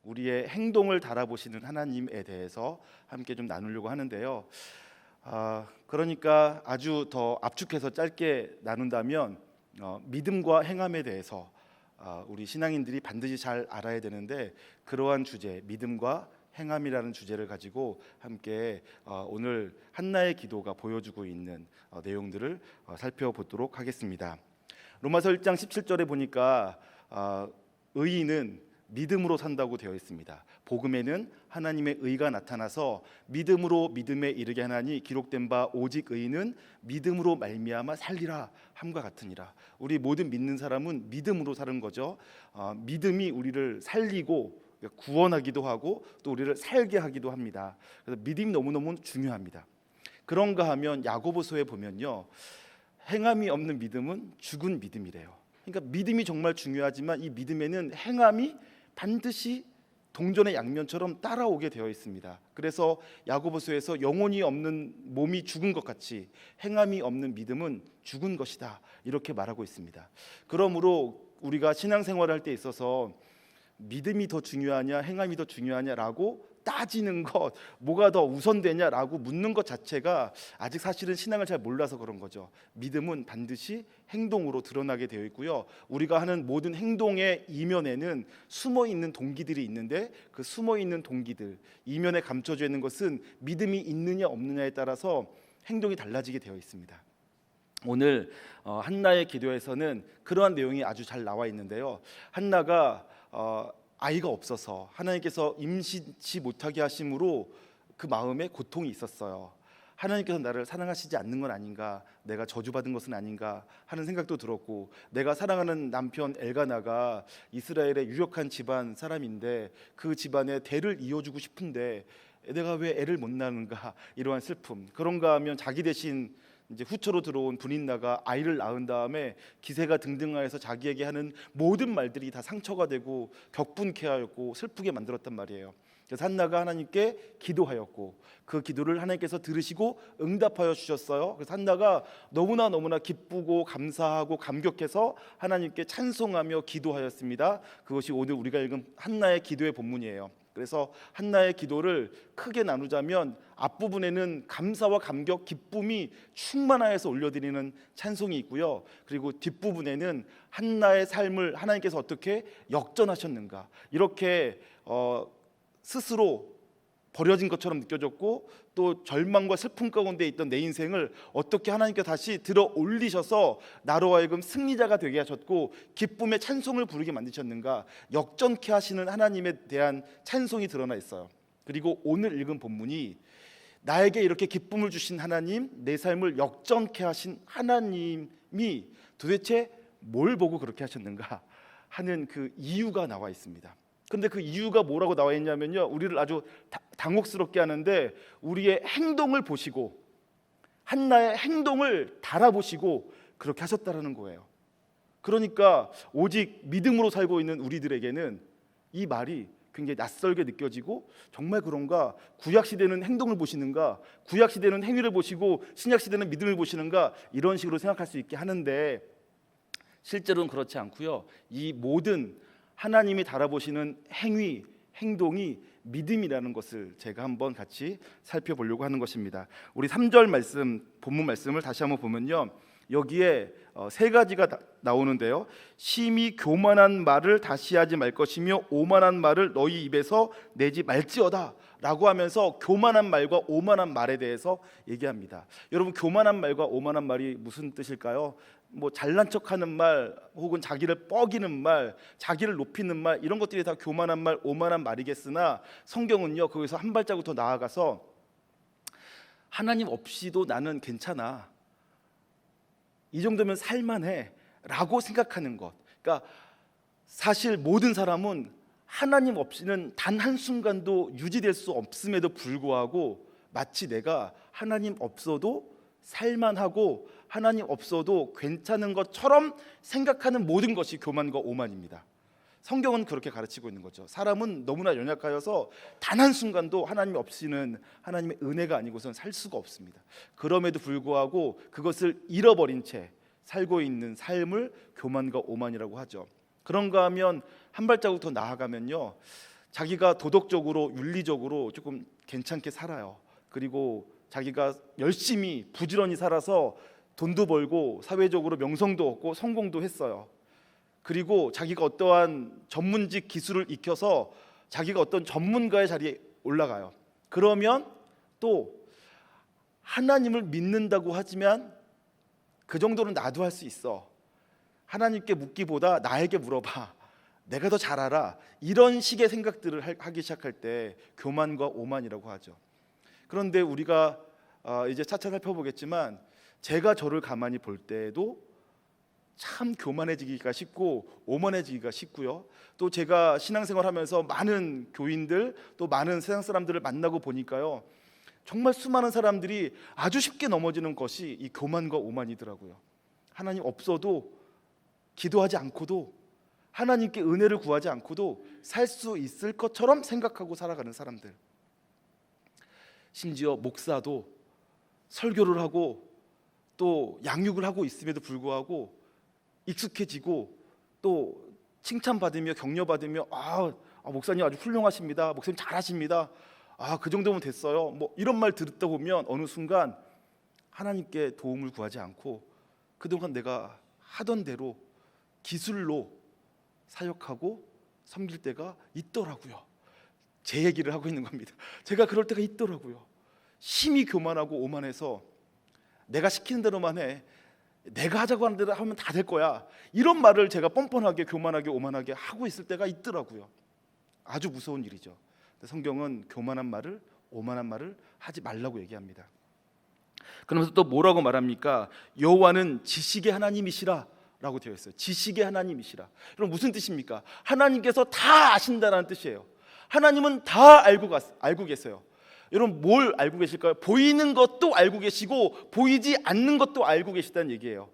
우리의 행동을 달아보시는 하나님에 대해서 함께 좀 나누려고 하는데요. 그러니까 아주 더 압축해서 짧게 나눈다면 믿음과 행함에 대해서 우리 신앙인들이 반드시 잘 알아야 되는데, 그러한 주제, 믿음과 행함이라는 주제를 가지고 함께 오늘 한나의 기도가 보여주고 있는 내용들을 살펴보도록 하겠습니다. 로마서 1장 17절에 보니까 의인은 믿음으로 산다고 되어 있습니다. 복음에는 하나님의 의가 나타나서 믿음으로 믿음에 이르게 하나니 기록된 바 오직 의인은 믿음으로 말미암아 살리라 함과 같으니라. 우리 모든 믿는 사람은 믿음으로 사는 거죠. 믿음이 우리를 살리고 구원하기도 하고 또 우리를 살게 하기도 합니다. 그래서 믿음이 너무너무 중요합니다. 그런가 하면 야고보서에 보면요, 행함이 없는 믿음은 죽은 믿음이래요. 그러니까 믿음이 정말 중요하지만 이 믿음에는 행함이 반드시 동전의 양면처럼 따라오게 되어 있습니다. 그래서 야고보서에서 영혼이 없는 몸이 죽은 것 같이 행함이 없는 믿음은 죽은 것이다, 이렇게 말하고 있습니다. 그러므로 우리가 신앙생활을 할 때 있어서 믿음이 더 중요하냐 행함이 더 중요하냐라고 따지는 것, 뭐가 더 우선되냐라고 묻는 것 자체가 아직 사실은 신앙을 잘 몰라서 그런 거죠. 믿음은 반드시 행동으로 드러나게 되어 있고요, 우리가 하는 모든 행동의 이면에는 숨어있는 동기들이 있는데 그 숨어있는 동기들, 이면에 감춰져 있는 것은 믿음이 있느냐 없느냐에 따라서 행동이 달라지게 되어 있습니다. 오늘 한나의 기도에서는 그러한 내용이 아주 잘 나와 있는데요, 한나가 아이가 없어서 하나님께서 임신치 못하게 하심으로 그 마음에 고통이 있었어요. 하나님께서 나를 사랑하시지 않는 건 아닌가, 내가 저주받은 것은 아닌가 하는 생각도 들었고, 내가 사랑하는 남편 엘가나가 이스라엘의 유력한 집안 사람인데 그 집안의 대를 이어주고 싶은데 내가 왜 애를 못 낳는가, 이러한 슬픔. 그런가 하면 자기 대신 이제 후처로 들어온 분인나가 아이를 낳은 다음에 기세가 등등하여서 자기에게 하는 모든 말들이 다 상처가 되고 격분케 하였고 슬프게 만들었단 말이에요. 그래서 한나가 하나님께 기도하였고 그 기도를 하나님께서 들으시고 응답하여 주셨어요. 그래서 한나가 너무나 기쁘고 감사하고 감격해서 하나님께 찬송하며 기도하였습니다. 그것이 오늘 우리가 읽은 한나의 기도의 본문이에요. 그래서 한나의 기도를 크게 나누자면 앞부분에는 감사와 감격, 기쁨이 충만하여서 올려드리는 찬송이 있고요, 그리고 뒷부분에는 한나의 삶을 하나님께서 어떻게 역전하셨는가, 이렇게 스스로 버려진 것처럼 느껴졌고 또 절망과 슬픔 가운데 있던 내 인생을 어떻게 하나님께 다시 들어 올리셔서 나로 하여금 승리자가 되게 하셨고 기쁨의 찬송을 부르게 만드셨는가, 역전케 하시는 하나님에 대한 찬송이 드러나 있어요. 그리고 오늘 읽은 본문이 나에게 이렇게 기쁨을 주신 하나님, 내 삶을 역전케 하신 하나님이 도대체 뭘 보고 그렇게 하셨는가 하는 그 이유가 나와 있습니다. 근데 그 이유가 뭐라고 나와 있냐면요, 우리를 아주 당혹스럽게 하는데 우리의 행동을 보시고 한나의 행동을 달아보시고 그렇게 하셨다라는 거예요. 그러니까 오직 믿음으로 살고 있는 우리들에게는 이 말이 굉장히 낯설게 느껴지고, 정말 그런가, 구약시대는 행동을 보시는가, 구약시대는 행위를 보시고 신약시대는 믿음을 보시는가, 이런 식으로 생각할 수 있게 하는데 실제로는 그렇지 않고요, 이 모든 하나님이 달아보시는 행위, 행동이 믿음이라는 것을 제가 한번 같이 살펴보려고 하는 것입니다. 우리 3절 말씀, 본문 말씀을 다시 한번 보면요, 여기에 세 가지가 나오는데요, 심히 교만한 말을 다시 하지 말 것이며 오만한 말을 너희 입에서 내지 말지어다 라고 하면서 교만한 말과 오만한 말에 대해서 얘기합니다. 여러분, 교만한 말과 오만한 말이 무슨 뜻일까요? 뭐 잘난 척하는 말, 혹은 자기를 뻐기는 말, 자기를 높이는 말, 이런 것들이 다 교만한 말, 오만한 말이겠으나 성경은요, 거기서 한 발자국 더 나아가서 하나님 없이도 나는 괜찮아, 이 정도면 살만해 라고 생각하는 것. 그러니까 사실 모든 사람은 하나님 없이는 단 한순간도 유지될 수 없음에도 불구하고 마치 내가 하나님 없어도 살만하고 하나님 없어도 괜찮은 것처럼 생각하는 모든 것이 교만과 오만입니다. 성경은 그렇게 가르치고 있는 거죠. 사람은 너무나 연약하여서 단 한순간도 하나님 없이는, 하나님의 은혜가 아니고선 살 수가 없습니다. 그럼에도 불구하고 그것을 잃어버린 채 살고 있는 삶을 교만과 오만이라고 하죠. 그런가 하면 한 발자국 더 나아가면요, 자기가 도덕적으로 윤리적으로 조금 괜찮게 살아요. 그리고 자기가 열심히 부지런히 살아서 돈도 벌고 사회적으로 명성도 얻고 성공도 했어요. 그리고 자기가 어떠한 전문직 기술을 익혀서 자기가 어떤 전문가의 자리에 올라가요. 그러면 또 하나님을 믿는다고 하지만 그 정도는 나도 할 수 있어. 하나님께 묻기보다 나에게 물어봐. 내가 더 잘 알아. 이런 식의 생각들을 하기 시작할 때 교만과 오만이라고 하죠. 그런데 우리가 이제 차차 살펴보겠지만 제가 저를 가만히 볼 때에도 참 교만해지기가 쉽고 오만해지기가 쉽고요. 또 제가 신앙생활하면서 많은 교인들 또 많은 세상 사람들을 만나고 보니까요, 정말 수많은 사람들이 아주 쉽게 넘어지는 것이 이 교만과 오만이더라고요. 하나님 없어도, 기도하지 않고도, 하나님께 은혜를 구하지 않고도 살 수 있을 것처럼 생각하고 살아가는 사람들. 심지어 목사도 설교를 하고 또 양육을 하고 있음에도 불구하고 익숙해지고 또 칭찬받으며 격려받으며 목사님 아주 훌륭하십니다. 목사님 잘하십니다. 그 정도면 됐어요. 뭐 이런 말 듣다 보면 어느 순간 하나님께 도움을 구하지 않고 그동안 내가 하던 대로 기술로 사역하고 섬길 때가 있더라고요. 제 얘기를 하고 있는 겁니다. 제가 그럴 때가 있더라고요. 심히 교만하고 오만해서 내가 시키는 대로만 해, 내가 하자고 하는 대로 하면 다 될 거야, 이런 말을 제가 뻔뻔하게 교만하게 오만하게 하고 있을 때가 있더라고요. 아주 무서운 일이죠. 성경은 교만한 말을, 오만한 말을 하지 말라고 얘기합니다. 그러면서 또 뭐라고 말합니까? 여호와는 지식의 하나님이시라 라고 되어 있어요. 지식의 하나님이시라. 그럼 무슨 뜻입니까? 하나님께서 다 아신다는 뜻이에요. 하나님은 다 알고 계세요. 여러분 뭘 알고 계실까요? 보이는 것도 알고 계시고 보이지 않는 것도 알고 계시다는 얘기예요.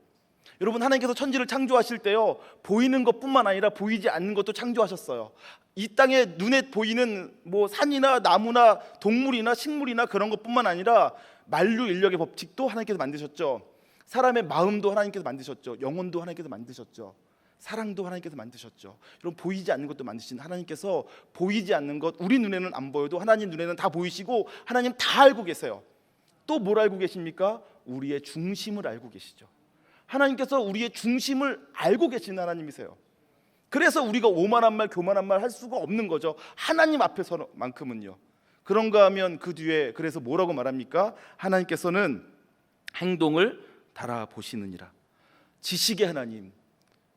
여러분 하나님께서 천지를 창조하실 때요, 보이는 것뿐만 아니라 보이지 않는 것도 창조하셨어요. 이 땅에 눈에 보이는 뭐 산이나 나무나 동물이나 식물이나 그런 것뿐만 아니라 만류 인력의 법칙도 하나님께서 만드셨죠. 사람의 마음도 하나님께서 만드셨죠. 영혼도 하나님께서 만드셨죠. 사랑도 하나님께서 만드셨죠. 여러분 보이지 않는 것도 만드신 하나님께서 보이지 않는 것, 우리 눈에는 안 보여도 하나님 눈에는 다 보이시고 하나님 다 알고 계세요. 또 뭘 알고 계십니까? 우리의 중심을 알고 계시죠. 하나님께서 우리의 중심을 알고 계신 하나님이세요. 그래서 우리가 오만한 말, 교만한 말 할 수가 없는 거죠. 하나님 앞에서만큼은요. 그런가 하면 그 뒤에 그래서 뭐라고 말합니까? 하나님께서는 행동을 달아보시느니라. 지식의 하나님,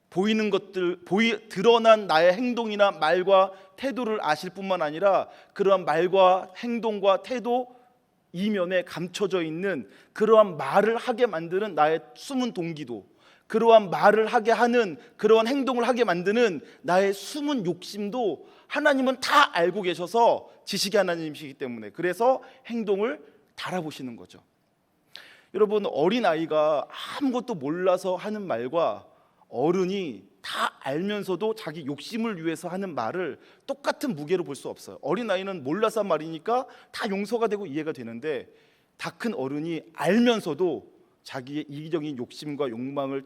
보이는 것들, 드러난 나의 행동이나 말과 태도를 아실 뿐만 아니라 그러한 말과 행동과 태도 이면에 감춰져 있는 그러한 말을 하게 만드는 나의 숨은 동기도, 그러한 말을 하게 하는, 그러한 행동을 하게 만드는 나의 숨은 욕심도 하나님은 다 알고 계셔서 지식의 하나님이시기 때문에 그래서 행동을 달아보시는 거죠. 여러분 어린아이가 아무것도 몰라서 하는 말과 어른이 다 알면서도 자기 욕심을 위해서 하는 말을 똑같은 무게로 볼 수 없어요. 어린아이는 몰라서 한 말이니까 다 용서가 되고 이해가 되는데 다 큰 어른이 알면서도 자기의 이기적인 욕심과 욕망을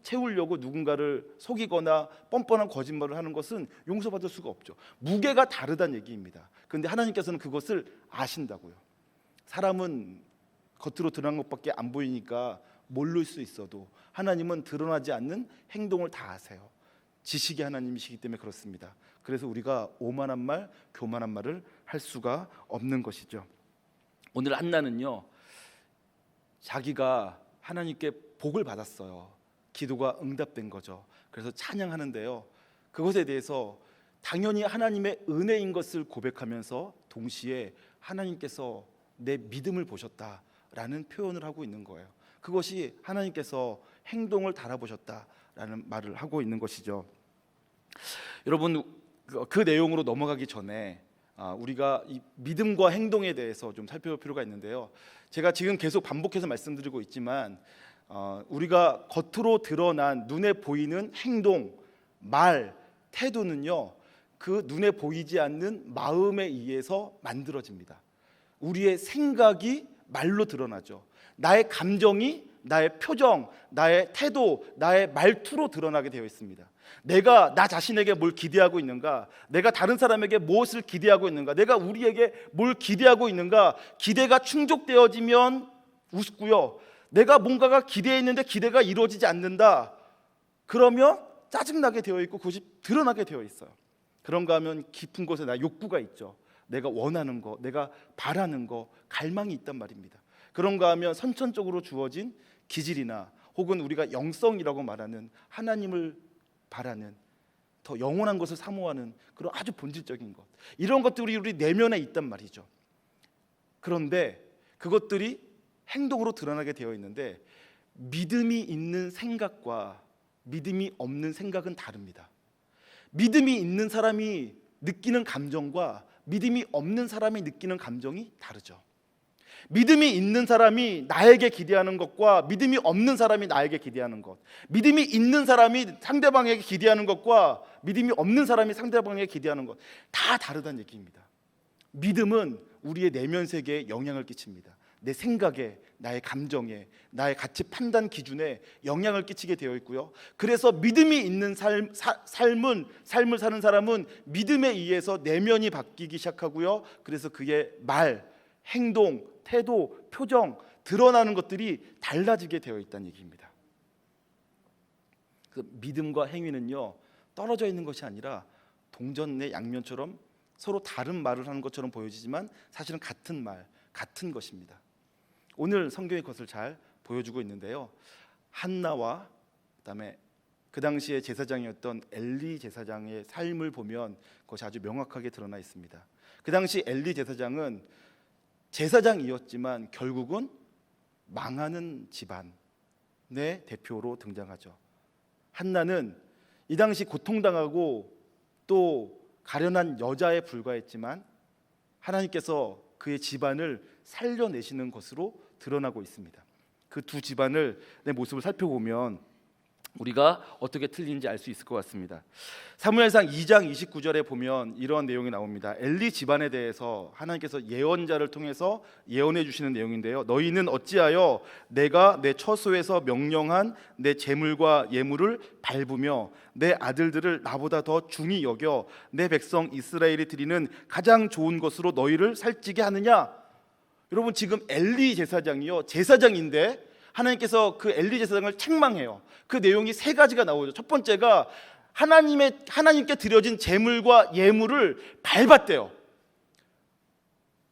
채우려고 누군가를 속이거나 뻔뻔한 거짓말을 하는 것은 용서받을 수가 없죠. 무게가 다르다는 얘기입니다. 그런데 하나님께서는 그것을 아신다고요. 사람은 겉으로 드러난 것밖에 안 보이니까 모를 수 있어도 하나님은 드러나지 않는 행동을 다 아세요. 지식의 하나님이시기 때문에 그렇습니다. 그래서 우리가 오만한 말, 교만한 말을 할 수가 없는 것이죠. 오늘 한나는요, 자기가 하나님께 복을 받았어요. 기도가 응답된 거죠. 그래서 찬양하는데요, 그것에 대해서 당연히 하나님의 은혜인 것을 고백하면서 동시에 하나님께서 내 믿음을 보셨다라는 표현을 하고 있는 거예요. 그것이 하나님께서 행동을 달아보셨다라는 말을 하고 있는 것이죠. 여러분 그 내용으로 넘어가기 전에 우리가 이 믿음과 행동에 대해서 좀 살펴볼 필요가 있는데요. 제가 지금 계속 반복해서 말씀드리고 있지만 우리가 겉으로 드러난 눈에 보이는 행동, 말, 태도는요, 그 눈에 보이지 않는 마음에 의해서 만들어집니다. 우리의 생각이 말로 드러나죠. 나의 감정이 나의 표정, 나의 태도, 나의 말투로 드러나게 되어 있습니다. 내가 나 자신에게 뭘 기대하고 있는가? 내가 다른 사람에게 무엇을 기대하고 있는가? 내가 우리에게 뭘 기대하고 있는가? 기대가 충족되어지면 우습고요. 내가 뭔가가 기대했는데 기대가 이루어지지 않는다. 그러면 짜증나게 되어 있고 그것이 드러나게 되어 있어요. 그런가 하면 깊은 곳에 나 욕구가 있죠. 내가 원하는 거, 내가 바라는 거, 갈망이 있단 말입니다. 그런가 하면 선천적으로 주어진 기질이나 혹은 우리가 영성이라고 말하는 하나님을 바라는 더 영원한 것을 사모하는 그런 아주 본질적인 것, 이런 것들이 우리 내면에 있단 말이죠. 그런데 그것들이 행동으로 드러나게 되어 있는데 믿음이 있는 생각과 믿음이 없는 생각은 다릅니다. 믿음이 있는 사람이 느끼는 감정과 믿음이 없는 사람이 느끼는 감정이 다르죠. 믿음이 있는 사람이 나에게 기대하는 것과 믿음이 없는 사람이 나에게 기대하는 것, 믿음이 있는 사람이 상대방에게 기대하는 것과 믿음이 없는 사람이 상대방에게 기대하는 것, 다 다르다는 얘기입니다. 믿음은 우리의 내면 세계에 영향을 끼칩니다. 내 생각에, 나의 감정에, 나의 가치 판단 기준에 영향을 끼치게 되어 있고요. 그래서 믿음이 있는 삶을 사는 사람은 믿음에 의해서 내면이 바뀌기 시작하고요. 그래서 그의 말, 행동, 태도, 표정, 드러나는 것들이 달라지게 되어 있다는 얘기입니다. 그 믿음과 행위는요, 떨어져 있는 것이 아니라 동전의 양면처럼 서로 다른 말을 하는 것처럼 보여지지만 사실은 같은 말, 같은 것입니다. 오늘 성경의 것을 잘 보여주고 있는데요. 한나와 그다음에 그 당시에 제사장이었던 엘리 제사장의 삶을 보면 그것이 아주 명확하게 드러나 있습니다. 그 당시 엘리 제사장은 제사장이었지만 결국은 망하는 집안의 대표로 등장하죠. 한나는 이 당시 고통당하고 또 가련한 여자에 불과했지만 하나님께서 그의 집안을 살려내시는 것으로 드러나고 있습니다. 그 두 집안을 내 모습을 살펴보면 우리가 어떻게 틀린지 알 수 있을 것 같습니다. 사무엘상 2장 29절에 보면 이런 내용이 나옵니다. 엘리 집안에 대해서 하나님께서 예언자를 통해서 예언해 주시는 내용인데요. 너희는 어찌하여 내가 내 처소에서 명령한 내 재물과 예물을 밟으며 내 아들들을 나보다 더 중히 여겨 내 백성 이스라엘이 드리는 가장 좋은 것으로 너희를 살찌게 하느냐? 여러분, 지금 엘리 제사장이요, 제사장인데 하나님께서 그 엘리 제사장을 책망해요. 그 내용이 세 가지가 나오죠. 첫 번째가 하나님께 드려진 제물과 예물을 밟았대요.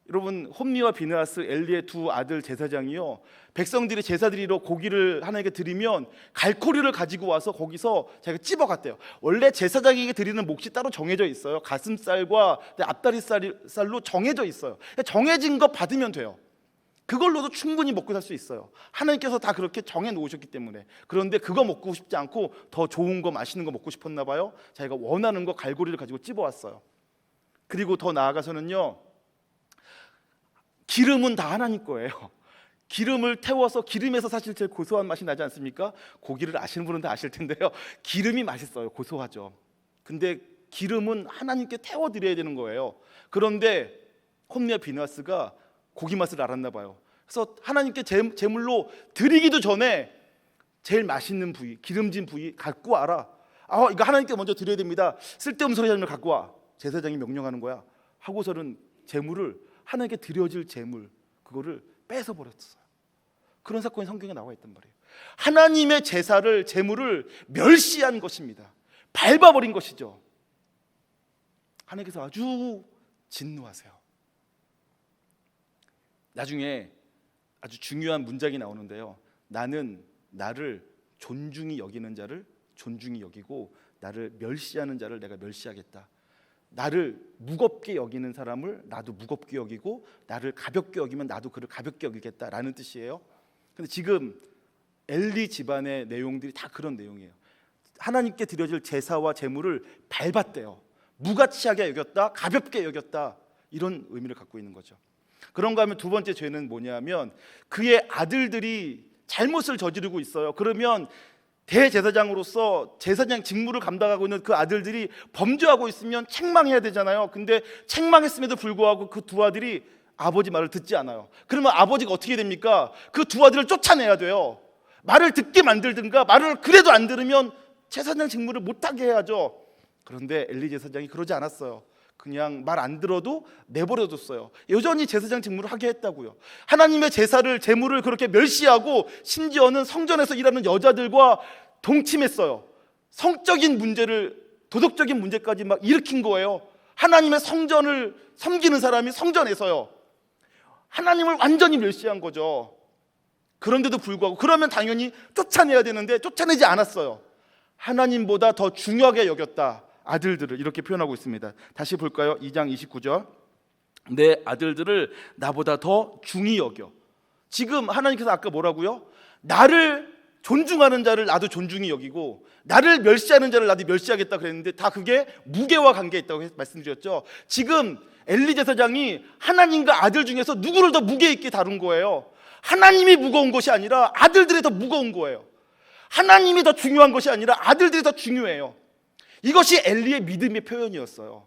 여러분, 홈리와 비느하스, 엘리의 두 아들 제사장이요, 백성들이 제사 드리러 고기를 하나님께 드리면 갈고리를 가지고 와서 거기서 자기가 찝어갔대요. 원래 제사장에게 드리는 몫이 따로 정해져 있어요. 가슴살과 앞다리살로 정해져 있어요. 정해진 거 받으면 돼요. 그걸로도 충분히 먹고 살 수 있어요. 하나님께서 다 그렇게 정해 놓으셨기 때문에. 그런데 그거 먹고 싶지 않고 더 좋은 거, 맛있는 거 먹고 싶었나 봐요. 자기가 원하는 거 갈고리를 가지고 찝어왔어요. 그리고 더 나아가서는요, 기름은 다 하나님 거예요. 기름을 태워서, 기름에서 사실 제일 고소한 맛이 나지 않습니까? 고기를 아시는 분은 다 아실 텐데요, 기름이 맛있어요. 고소하죠. 근데 기름은 하나님께 태워드려야 되는 거예요. 그런데 홈리와 비느하스가 고기 맛을 알았나 봐요. 그래서 하나님께 제물로 드리기도 전에 제일 맛있는 부위, 기름진 부위 갖고 와라. 이거 하나님께 먼저 드려야 됩니다. 쓸데없는 소리 하지 말고 갖고 와. 제사장이 명령하는 거야. 하고서는 제물을, 하나님께 드려질 제물, 그거를 뺏어 버렸어요. 그런 사건이 성경에 나와 있단 말이에요. 하나님의 제사를, 제물을 멸시한 것입니다. 밟아버린 것이죠. 하나님께서 아주 진노하세요. 나중에 아주 중요한 문장이 나오는데요. 나는 나를 존중히 여기는 자를 존중히 여기고 나를 멸시하는 자를 내가 멸시하겠다. 나를 무겁게 여기는 사람을 나도 무겁게 여기고 나를 가볍게 여기면 나도 그를 가볍게 여기겠다라는 뜻이에요. 근데 지금 엘리 집안의 내용들이 다 그런 내용이에요. 하나님께 드려질 제사와 제물을 밟았대요. 무가치하게 여겼다, 가볍게 여겼다, 이런 의미를 갖고 있는 거죠. 그런가 하면 두 번째 죄는 뭐냐면 그의 아들들이 잘못을 저지르고 있어요. 그러면 대제사장으로서 제사장 직무를 감당하고 있는 그 아들들이 범죄하고 있으면 책망해야 되잖아요. 근데 책망했음에도 불구하고 그 두 아들이 아버지 말을 듣지 않아요. 그러면 아버지가 어떻게 됩니까? 그 두 아들을 쫓아내야 돼요. 말을 듣게 만들든가, 말을 그래도 안 들으면 제사장 직무를 못하게 해야죠. 그런데 엘리 제사장이 그러지 않았어요. 그냥 말 안 들어도 내버려뒀어요. 여전히 제사장 직무를 하게 했다고요. 하나님의 제사를, 제물을 그렇게 멸시하고 심지어는 성전에서 일하는 여자들과 동침했어요. 성적인 문제를, 도덕적인 문제까지 막 일으킨 거예요. 하나님의 성전을 섬기는 사람이 성전에서요, 하나님을 완전히 멸시한 거죠. 그런데도 불구하고, 그러면 당연히 쫓아내야 되는데 쫓아내지 않았어요. 하나님보다 더 중요하게 여겼다, 아들들을. 이렇게 표현하고 있습니다. 다시 볼까요? 2장 29절. 내 아들들을 나보다 더 중히 여겨. 지금 하나님께서 아까 뭐라고요? 나를 존중하는 자를 나도 존중히 여기고 나를 멸시하는 자를 나도 멸시하겠다 그랬는데, 다 그게 무게와 관계에 있다고 말씀드렸죠. 지금 엘리 제사장이 하나님과 아들 중에서 누구를 더 무게 있게 다룬 거예요. 하나님이 무거운 것이 아니라 아들들이 더 무거운 거예요. 하나님이 더 중요한 것이 아니라 아들들이 더 중요해요. 이것이 엘리의 믿음의 표현이었어요.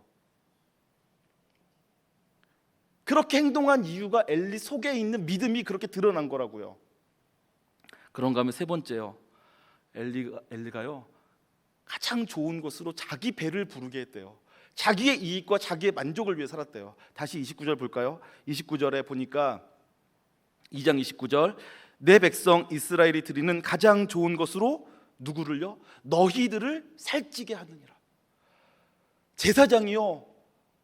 그렇게 행동한 이유가 엘리 속에 있는 믿음이 그렇게 드러난 거라고요. 그런가 하면 세 번째요, 엘리가요 가장 좋은 것으로 자기 배를 부르게 했대요. 자기의 이익과 자기의 만족을 위해 살았대요. 다시 29절 볼까요? 29절에 보니까 2장 29절, 내 백성 이스라엘이 드리는 가장 좋은 것으로 누구를요? 너희들을 살찌게 하느니라. 제사장이요,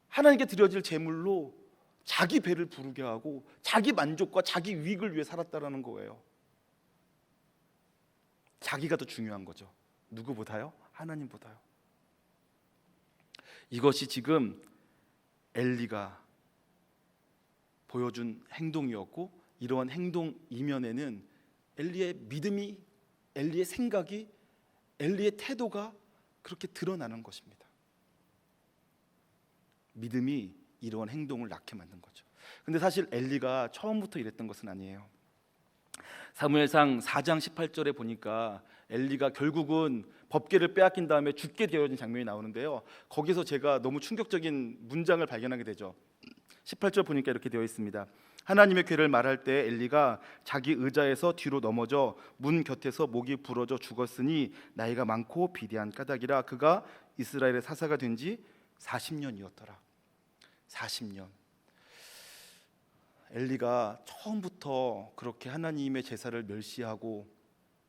하나님께 드려질 제물로 자기 배를 부르게 하고 자기 만족과 자기 유익을 위해 살았다라는 거예요. 자기가 더 중요한 거죠. 누구보다요? 하나님보다요. 이것이 지금 엘리가 보여준 행동이었고, 이러한 행동 이면에는 엘리의 믿음이, 엘리의 생각이, 엘리의 태도가 그렇게 드러나는 것입니다. 믿음이 이러한 행동을 낳게 만든 거죠. 근데 사실 엘리가 처음부터 이랬던 것은 아니에요. 사무엘상 4장 18절에 보니까 엘리가 결국은 법궤를 빼앗긴 다음에 죽게 되어진 장면이 나오는데요, 거기서 제가 너무 충격적인 문장을 발견하게 되죠. 18절 보니까 이렇게 되어 있습니다. 하나님의 궤를 말할 때 엘리가 자기 의자에서 뒤로 넘어져 문 곁에서 목이 부러져 죽었으니 나이가 많고 비대한 까닭이라. 그가 이스라엘의 사사가 된 지 40년이었더라. 40년. 엘리가 처음부터 그렇게 하나님의 제사를 멸시하고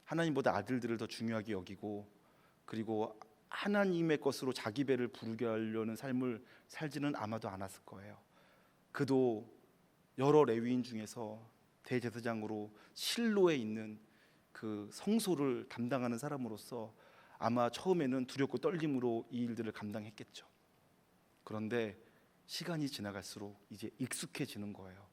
하나님보다 아들들을 더 중요하게 여기고, 그리고 하나님의 것으로 자기 배를 부르게 하려는 삶을 살지는 아마도 않았을 거예요. 그도 여러 레위인 중에서 대제사장으로 실로에 있는 그 성소를 담당하는 사람으로서 아마 처음에는 두렵고 떨림으로 이 일들을 감당했겠죠. 그런데 시간이 지나갈수록 이제 익숙해지는 거예요.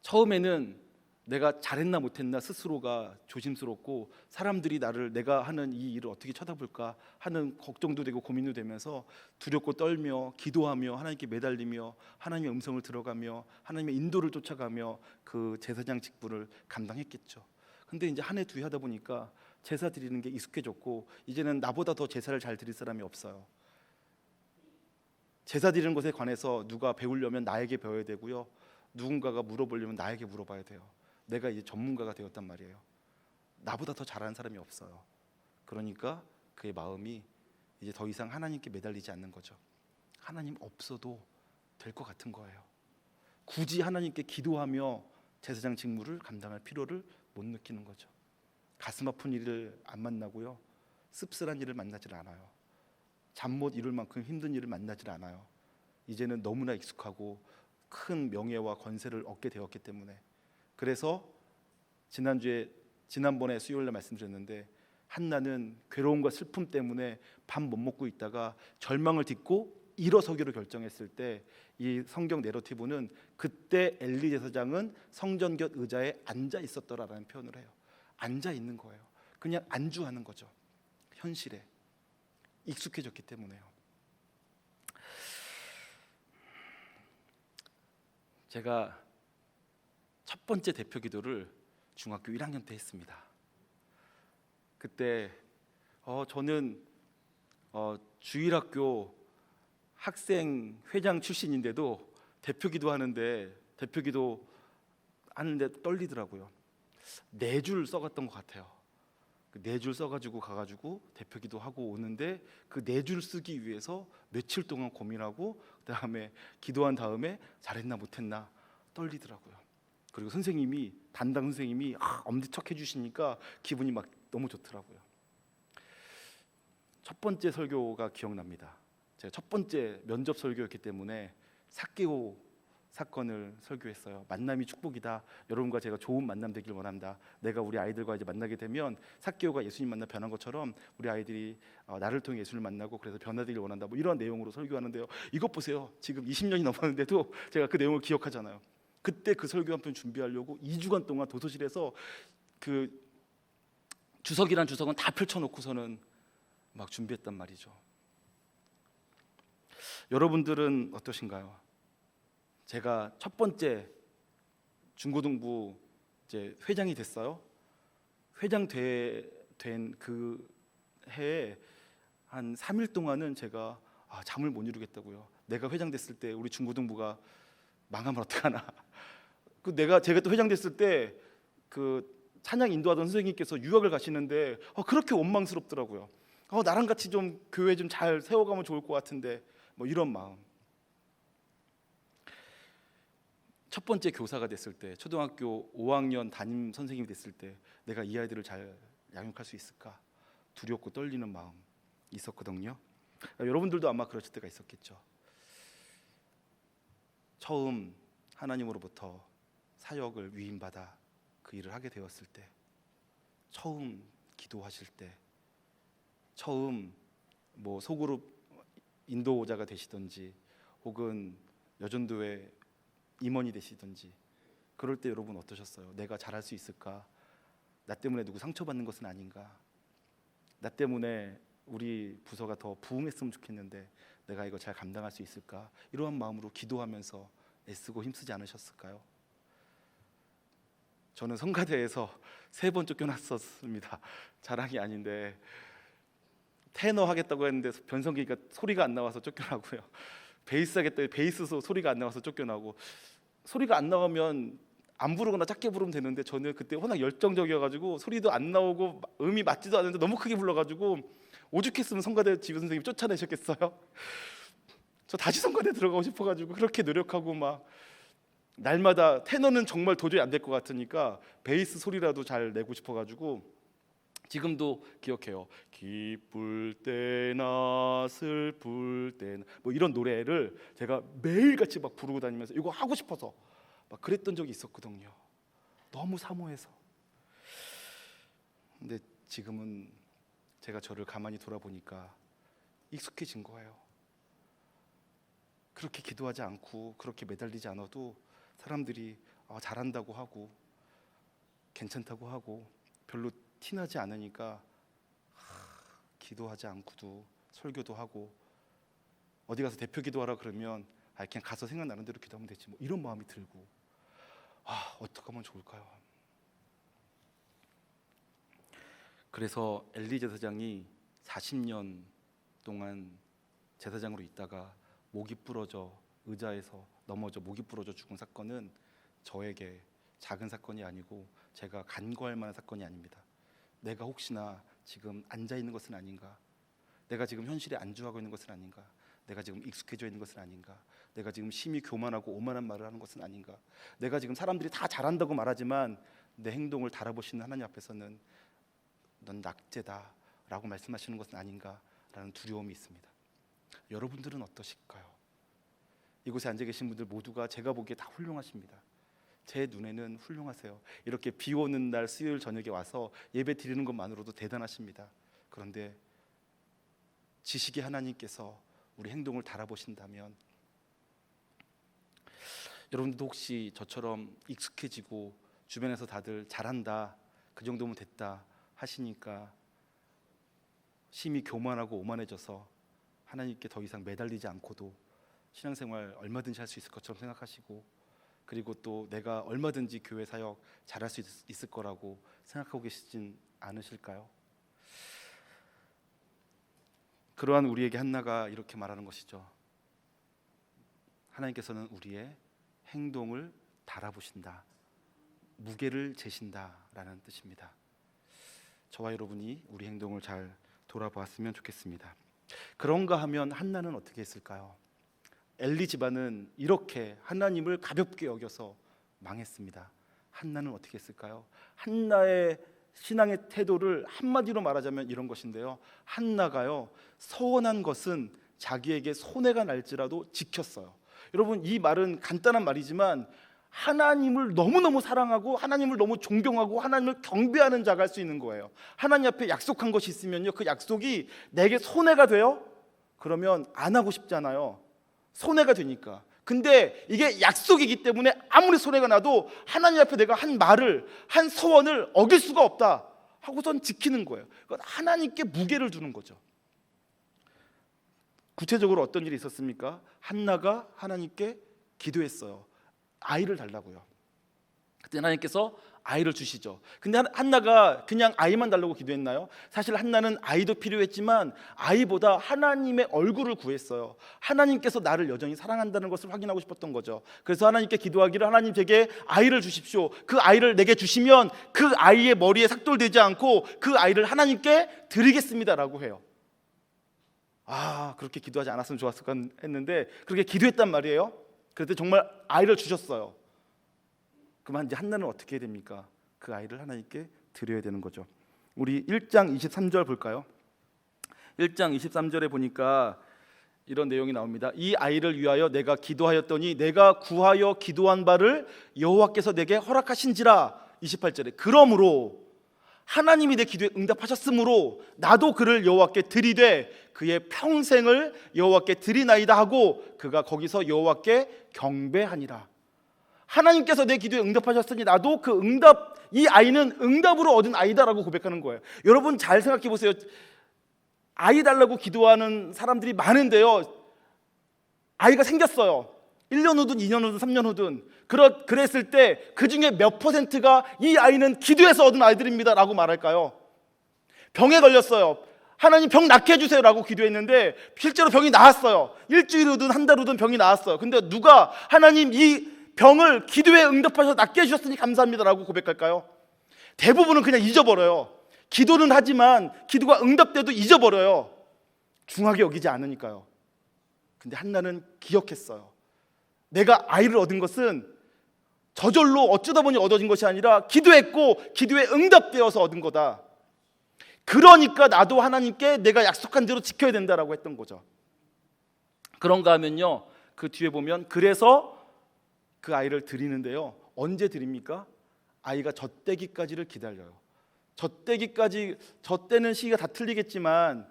처음에는 내가 잘했나 못했나 스스로가 조심스럽고, 사람들이 나를, 내가 하는 이 일을 어떻게 쳐다볼까 하는 걱정도 되고 고민도 되면서 두렵고 떨며 기도하며 하나님께 매달리며 하나님의 음성을 들어가며 하나님의 인도를 쫓아가며 그 제사장 직분을 감당했겠죠. 근데 이제 한 해 두 해 하다 보니까 제사 드리는 게 익숙해졌고, 이제는 나보다 더 제사를 잘 드릴 사람이 없어요. 제사 드리는 것에 관해서 누가 배우려면 나에게 배워야 되고요, 누군가가 물어보려면 나에게 물어봐야 돼요. 내가 이제 전문가가 되었단 말이에요. 나보다 더 잘하는 사람이 없어요. 그러니까 그의 마음이 이제 더 이상 하나님께 매달리지 않는 거죠. 하나님 없어도 될 것 같은 거예요. 굳이 하나님께 기도하며 제사장 직무를 감당할 필요를 못 느끼는 거죠. 가슴 아픈 일을 안 만나고요, 씁쓸한 일을 만나질 않아요. 잠 못 이룰 만큼 힘든 일을 만나질 않아요. 이제는 너무나 익숙하고 큰 명예와 권세를 얻게 되었기 때문에. 그래서 지난번에 수요일에 말씀드렸는데, 한나는 괴로움과 슬픔 때문에 밥 못 먹고 있다가 절망을 딛고 일어서기로 결정했을 때, 이 성경 내러티브는 그때 엘리 제사장은 성전 곁 의자에 앉아 있었더라라는 표현을 해요. 앉아 있는 거예요. 그냥 안주하는 거죠. 현실에 익숙해졌기 때문에요. 제가 첫 번째 대표 기도를 중학교 1학년 때 했습니다. 그때 저는 주일학교 학생 회장 출신인데도 대표 기도 하는데 떨리더라고요. 4줄 써갔던 것 같아요. 그 4줄 써가지고 가가지고 대표기도 하고 오는데 그 4줄 쓰기 위해서 며칠 동안 고민하고 그다음에 기도한 다음에 잘했나 못했나 떨리더라고요. 그리고 선생님이 담당 선생님이 엄지척 해주시니까 기분이 막 너무 좋더라고요. 첫 번째 설교가 기억납니다. 제가 첫 번째 면접 설교였기 때문에 삭개오 사건을 설교했어요. 만남이 축복이다. 여러분과 제가 좋은 만남 되길 원한다. 내가 우리 아이들과 이제 만나게 되면 삭개오가 예수님 만나 변한 것처럼 우리 아이들이 나를 통해 예수를 만나고 그래서 변화되길 원한다. 뭐 이런 내용으로 설교하는데요. 이것 보세요. 지금 20년이 넘었는데도 제가 그 내용을 기억하잖아요. 그때 그 설교 한 편 준비하려고 2주간 동안 도서실에서 그 주석이란 주석은 다 펼쳐놓고서는 막 준비했단 말이죠. 여러분들은 어떠신가요? 제가 첫 번째 중고등부 이제 회장이 됐어요. 회장 된 그 해에 한 3일 동안은 제가 잠을 못 이루겠다고요. 내가 회장 됐을 때 우리 중고등부가 망하면 어떡하나. 제가 또 회장 됐을 때 그 찬양 인도하던 선생님께서 유학을 가시는데 그렇게 원망스럽더라고요. 나랑 같이 좀 교회 좀 잘 세워가면 좋을 것 같은데 뭐 이런 마음. 첫 번째 교사가 됐을 때, 초등학교 5학년 담임 선생님이 됐을 때 내가 이 아이들을 잘 양육할 수 있을까 두렵고 떨리는 마음 있었거든요. 여러분들도 아마 그러실 때가 있었겠죠. 처음 하나님으로부터 사역을 위임받아 그 일을 하게 되었을 때, 처음 기도하실 때, 처음 뭐 소그룹 인도자가 되시든지 혹은 여전도회 임원이 되시든지 그럴 때 여러분 어떠셨어요? 내가 잘할 수 있을까? 나 때문에 누구 상처받는 것은 아닌가? 나 때문에 우리 부서가 더 부흥했으면 좋겠는데 내가 이거 잘 감당할 수 있을까? 이러한 마음으로 기도하면서 애쓰고 힘쓰지 않으셨을까요? 저는 성가대에서 3번 쫓겨났었습니다. 자랑이 아닌데 테너 하겠다고 했는데 변성기가 소리가 안 나와서 쫓겨나고요. 베이스 하겠다 베이스 소리가 안 나와서 쫓겨나고, 소리가 안 나오면 안 부르거나 작게 부르면 되는데 저는 그때 워낙 열정적이어가지고 소리도 안 나오고 음이 맞지도 않는데 너무 크게 불러가지고 오죽했으면 성가대 지휘 선생님 쫓아내셨겠어요. 저 다시 성가대 들어가고 싶어가지고 그렇게 노력하고 막 날마다 테너는 정말 도저히 안 될 것 같으니까 베이스 소리라도 잘 내고 싶어가지고 지금도 기억해요. 기쁠 때나 슬플 때나 뭐 이런 노래를 제가 매일같이 막 부르고 다니면서 이거 하고 싶어서 막 그랬던 적이 있었거든요. 너무 사모해서. 근데 지금은 제가 저를 가만히 돌아보니까 익숙해진 거예요. 그렇게 기도하지 않고 그렇게 매달리지 않아도 사람들이 잘한다고 하고 괜찮다고 하고 별로 티나지 않으니까 기도하지 않고도 설교도 하고 어디 가서 대표 기도하라 그러면 그냥 가서 생각나는 대로 기도하면 되지 뭐 이런 마음이 들고 어떻게 하면 좋을까요? 그래서 엘리 제사장이 40년 동안 제사장으로 있다가 목이 부러져 의자에서 넘어져 목이 부러져 죽은 사건은 저에게 작은 사건이 아니고 제가 간과할 만한 사건이 아닙니다. 내가 혹시나 지금 앉아 있는 것은 아닌가? 내가 지금 현실에 안주하고 있는 것은 아닌가? 내가 지금 익숙해져 있는 것은 아닌가? 내가 지금 심히 교만하고 오만한 말을 하는 것은 아닌가? 내가 지금 사람들이 다 잘한다고 말하지만 내 행동을 달아보시는 하나님 앞에서는 넌 낙제다라고 말씀하시는 것은 아닌가라는 두려움이 있습니다. 여러분들은 어떠실까요? 이곳에 앉아 계신 분들 모두가 제가 보기에 다 훌륭하십니다. 제 눈에는 훌륭하세요. 이렇게 비 오는 날 수요일 저녁에 와서 예배 드리는 것만으로도 대단하십니다. 그런데 지식의 하나님께서 우리 행동을 달아보신다면 여러분들도 혹시 저처럼 익숙해지고 주변에서 다들 잘한다 그 정도면 됐다 하시니까 심히 교만하고 오만해져서 하나님께 더 이상 매달리지 않고도 신앙생활 얼마든지 할 수 있을 것처럼 생각하시고, 그리고 또 내가 얼마든지 교회 사역 잘할 수 있을 거라고 생각하고 계시진 않으실까요? 그러한 우리에게 한나가 이렇게 말하는 것이죠. 하나님께서는 우리의 행동을 달아보신다, 무게를 재신다라는 뜻입니다. 저와 여러분이 우리 행동을 잘 돌아보았으면 좋겠습니다. 그런가 하면 한나는 어떻게 했을까요? 엘리 집안은 이렇게 하나님을 가볍게 여겨서 망했습니다. 한나는 어떻게 했을까요? 한나의 신앙의 태도를 한마디로 말하자면 이런 것인데요. 한나가요, 서원한 것은 자기에게 손해가 날지라도 지켰어요. 여러분, 이 말은 간단한 말이지만 하나님을 너무너무 사랑하고 하나님을 너무 존경하고 하나님을 경배하는 자가 할 수 있는 거예요. 하나님 앞에 약속한 것이 있으면요, 그 약속이 내게 손해가 돼요? 그러면 안 하고 싶잖아요. 손해가 되니까. 근데 이게 약속이기 때문에 아무리 손해가 나도 하나님 앞에 내가 한 말을, 한 서원을 어길 수가 없다 하고선 지키는 거예요. 그건 하나님께 무게를 두는 거죠. 구체적으로 어떤 일이 있었습니까? 한나가 하나님께 기도했어요. 아이를 달라고요. 그때 하나님께서 아이를 주시죠. 근데 한나가 그냥 아이만 달라고 기도했나요? 사실 한나는 아이도 필요했지만 아이보다 하나님의 얼굴을 구했어요. 하나님께서 나를 여전히 사랑한다는 것을 확인하고 싶었던 거죠. 그래서 하나님께 기도하기를, 하나님 제게 아이를 주십시오. 그 아이를 내게 주시면 그 아이의 머리에 삭돌되지 않고 그 아이를 하나님께 드리겠습니다라고 해요. 그렇게 기도하지 않았으면 좋았을 까 했는데 그렇게 기도했단 말이에요. 그때 정말 아이를 주셨어요. 그만 이제 한나는 어떻게 해야 됩니까? 그 아이를 하나님께 드려야 되는 거죠. 우리 1장 23절 볼까요? 1장 23절에 보니까 이런 내용이 나옵니다. 이 아이를 위하여 내가 기도하였더니 내가 구하여 기도한 바를 여호와께서 내게 허락하신지라. 28절에 그러므로 하나님이 내 기도에 응답하셨으므로 나도 그를 여호와께 드리되 그의 평생을 여호와께 드리나이다 하고 그가 거기서 여호와께 경배하니라. 하나님께서 내 기도에 응답하셨으니 나도 그 응답, 이 아이는 응답으로 얻은 아이다라고 고백하는 거예요. 여러분 잘 생각해 보세요. 아이 달라고 기도하는 사람들이 많은데요, 아이가 생겼어요. 1년 후든 2년 후든 3년 후든 그랬을 때 그 중에 몇 퍼센트가 이 아이는 기도해서 얻은 아이들입니다 라고 말할까요? 병에 걸렸어요. 하나님 병 낫게 해주세요 라고 기도했는데 실제로 병이 나았어요. 일주일 후든 한 달 후든 병이 나았어요. 근데 누가 하나님 이 병을 기도에 응답하셔서 낫게 해주셨으니 감사합니다 라고 고백할까요? 대부분은 그냥 잊어버려요. 기도는 하지만 기도가 응답돼도 잊어버려요. 중하게 여기지 않으니까요. 근데 한나는 기억했어요. 내가 아이를 얻은 것은 저절로 어쩌다 보니 얻어진 것이 아니라 기도했고 기도에 응답되어서 얻은 거다. 그러니까 나도 하나님께 내가 약속한 대로 지켜야 된다라고 했던 거죠. 그런가 하면요, 그 뒤에 보면 그래서 그 아이를 드리는데요, 언제 드립니까? 아이가 젖대기까지를 기다려요. 젖대는 시기가 다 틀리겠지만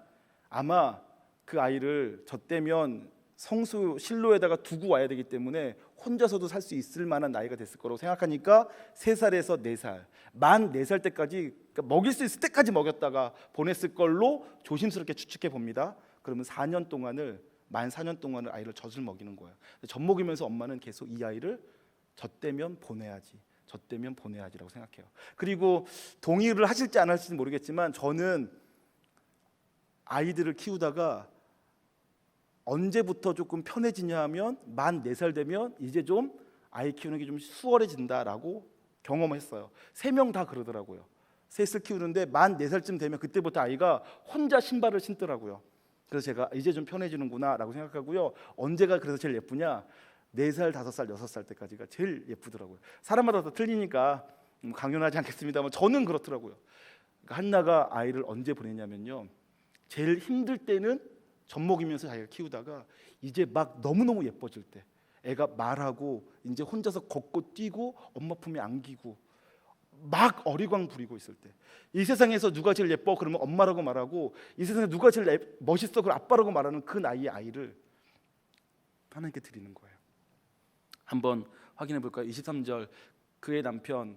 아마 그 아이를 젖대면 성수 실로에다가 두고 와야 되기 때문에 혼자서도 살 수 있을 만한 나이가 됐을 거라고 생각하니까 3살에서 4살, 만 4살 때까지, 그러니까 먹일 수 있을 때까지 먹였다가 보냈을 걸로 조심스럽게 추측해 봅니다. 그러면 만 4년 동안을 아이를 젖을 먹이는 거예요. 젖 먹이면서 엄마는 계속 이 아이를 젖대면 보내야지라고 생각해요. 그리고 동의를 하실지 안 하실지 모르겠지만 저는 아이들을 키우다가 언제부터 조금 편해지냐 하면 만 4살 되면 이제 좀 아이 키우는 게 좀 수월해진다라고 경험했어요. 3명 다 그러더라고요. 셋을 키우는데 만 4살쯤 되면 그때부터 아이가 혼자 신발을 신더라고요. 그래서 제가 이제 좀 편해지는구나 라고 생각하고요. 언제가 그래서 제일 예쁘냐? 4살, 5살, 6살 때까지가 제일 예쁘더라고요. 사람마다 다 틀리니까 강요하지 않겠습니다만 저는 그렇더라고요. 그러니까 한나가 아이를 언제 보냈냐면요, 제일 힘들 때는 젖 먹이면서 자기가 키우다가 이제 막 너무너무 예뻐질 때, 애가 말하고 이제 혼자서 걷고 뛰고 엄마 품에 안기고 막 어리광 부리고 있을 때, 이 세상에서 누가 제일 예뻐? 그러면 엄마라고 말하고, 이 세상에 누가 제일 멋있어? 그럼 아빠라고 말하는 그 나이의 아이를 하나님께 드리는 거예요. 한번 확인해 볼까요? 23절, 그의 남편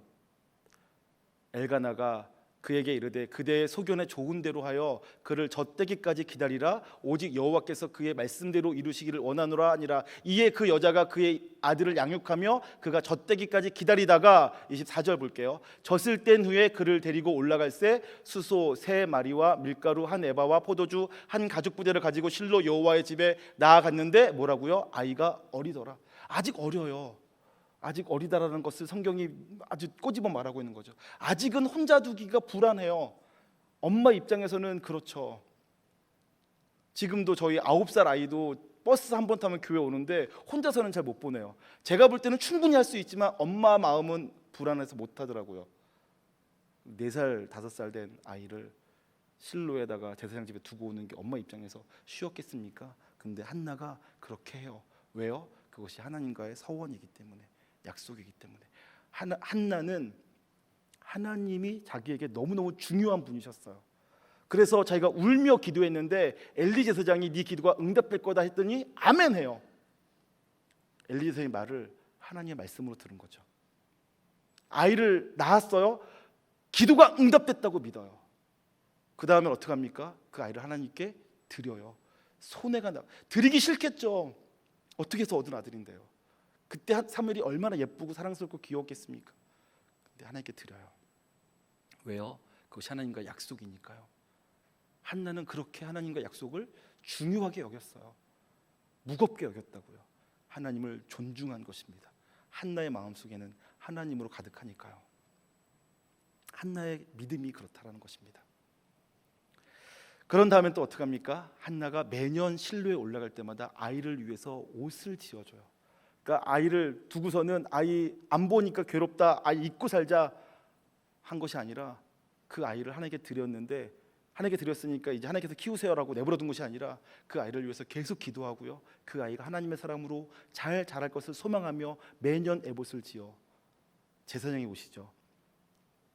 엘가나가 그에게 이르되 그대의 소견에 좋은 대로 하여 그를 젖대기까지 기다리라. 오직 여호와께서 그의 말씀대로 이루시기를 원하노라 하니라. 이에 그 여자가 그의 아들을 양육하며 그가 젖대기까지 기다리다가 24절 볼게요. 젖을 뗀 후에 그를 데리고 올라갈새 수소 3마리와 밀가루 1에바와 포도주 1가죽 부대를 가지고 실로 여호와의 집에 나아갔는데 뭐라고요? 아이가 어리더라. 아직 어려요. 아직 어리다라는 것을 성경이 아주 꼬집어 말하고 있는 거죠. 아직은 혼자 두기가 불안해요. 엄마 입장에서는 그렇죠. 지금도 저희 9살 아이도 버스 한 번 타면 교회 오는데 혼자서는 잘 못 보내요. 제가 볼 때는 충분히 할 수 있지만 엄마 마음은 불안해서 못 하더라고요. 4살, 5살 된 아이를 실로에다가 제사장 집에 두고 오는 게 엄마 입장에서 쉬웠겠습니까? 근데 한나가 그렇게 해요. 왜요? 그것이 하나님과의 서원이기 때문에, 약속이기 때문에. 한나는 하나님이 자기에게 너무너무 중요한 분이셨어요. 그래서 자기가 울며 기도했는데 엘리 제사장이 네 기도가 응답될 거다 했더니 아멘 해요. 엘리 제사장의 말을 하나님의 말씀으로 들은 거죠. 아이를 낳았어요. 기도가 응답됐다고 믿어요. 그 다음에 어떻게 합니까? 그 아이를 하나님께 드려요. 손해가 나. 드리기 싫겠죠. 어떻게 해서 얻은 아들인데요. 그때 사무엘이 얼마나 예쁘고 사랑스럽고 귀여웠겠습니까? 근데 하나님께 드려요. 왜요? 그것이 하나님과 약속이니까요. 한나는 그렇게 하나님과 약속을 중요하게 여겼어요. 무겁게 여겼다고요. 하나님을 존중한 것입니다. 한나의 마음속에는 하나님으로 가득하니까요. 한나의 믿음이 그렇다라는 것입니다. 그런 다음에 또 어떻게 합니까? 한나가 매년 실로에 올라갈 때마다 아이를 위해서 옷을 지어줘요. 그러니까 아이를 두고서는 아이 안 보니까 괴롭다, 아이 잊고 살자 한 것이 아니라 그 아이를 하나님께 드렸는데, 하나님께 드렸으니까 이제 하나님께서 키우세요라고 내버려둔 것이 아니라 그 아이를 위해서 계속 기도하고요. 그 아이가 하나님의 사람으로 잘 자랄 것을 소망하며 매년 에봇을 지어 제사장이 오시죠.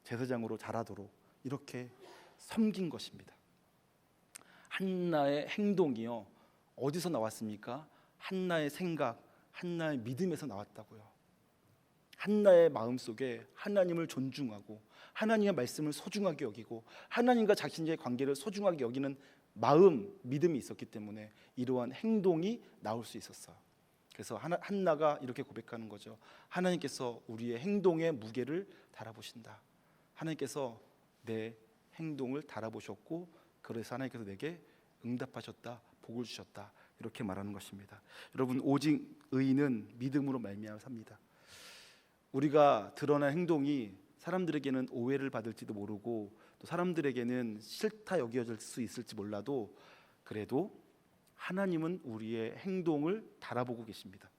제사장으로 자라도록 이렇게 섬긴 것입니다. 한나의 행동이요, 어디서 나왔습니까? 한나의 생각, 한나의 믿음에서 나왔다고요. 한나의 마음속에 하나님을 존중하고 하나님의 말씀을 소중하게 여기고 하나님과 자신의 관계를 소중하게 여기는 마음, 믿음이 있었기 때문에 이러한 행동이 나올 수 있었어요. 그래서 한나가 이렇게 고백하는 거죠. 하나님께서 우리의 행동의 무게를 달아보신다. 하나님께서 내 행동을 달아보셨고 그래서 하나님께서 내게 응답하셨다, 복을 주셨다, 이렇게 말하는 것입니다. 여러분, 오직 의인은 믿음으로 말미암아 삽니다. 우리가 드러난 행동이 사람들에게는 오해를 받을지도 모르고 또 사람들에게는 싫다 여겨질 수 있을지 몰라도 그래도 하나님은 우리의 행동을 달아보고 계십니다.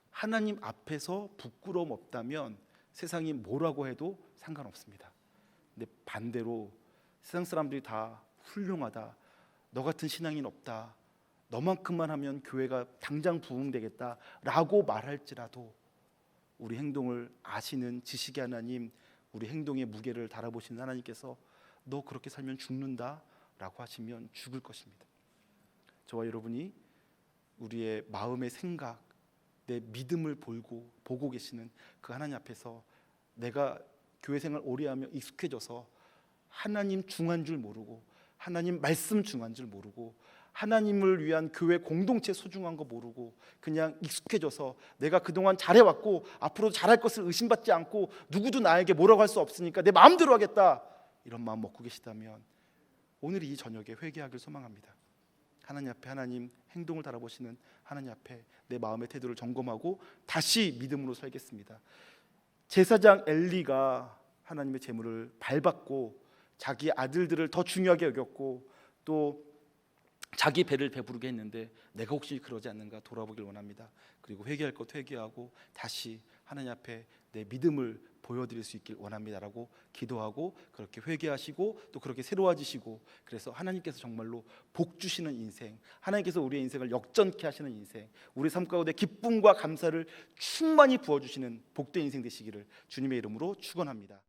하나님 앞에서 부끄러움 없다면 세상이 뭐라고 해도 상관없습니다. 근데 반대로 세상 사람들이 다 훌륭하다, 너 같은 신앙인 없다, 너만큼만 하면 교회가 당장 부흥되겠다 라고 말할지라도 우리 행동을 아시는 지식의 하나님, 우리 행동의 무게를 달아보시는 하나님께서 너 그렇게 살면 죽는다 라고 하시면 죽을 것입니다. 저와 여러분이 우리의 마음의 생각, 내 믿음을 보고 계시는 그 하나님 앞에서 내가 교회 생활 오래 하며 익숙해져서 하나님 중한 줄 모르고 하나님 말씀 중한 줄 모르고 하나님을 위한 교회 공동체 소중한 거 모르고 그냥 익숙해져서 내가 그동안 잘해왔고 앞으로 잘할 것을 의심받지 않고 누구도 나에게 뭐라고 할 수 없으니까 내 마음대로 하겠다, 이런 마음 먹고 계시다면 오늘 이 저녁에 회개하길 소망합니다. 하나님 앞에 하나님 행동을 달아보시는 하나님 앞에 내 마음의 태도를 점검하고 다시 믿음으로 살겠습니다. 제사장 엘리가 하나님의 제물을 밟았고 자기 아들들을 더 중요하게 여겼고 또 자기 배를 배부르게 했는데 내가 혹시 그러지 않는가 돌아보길 원합니다. 그리고 회개할 것 회개하고 다시 하나님 앞에 내 믿음을 보여드릴 수 있길 원합니다라고 기도하고 그렇게 회개하시고 또 그렇게 새로워지시고, 그래서 하나님께서 정말로 복 주시는 인생, 하나님께서 우리의 인생을 역전케 하시는 인생, 우리 삶 가운데 기쁨과 감사를 충만히 부어주시는 복된 인생 되시기를 주님의 이름으로 축원합니다.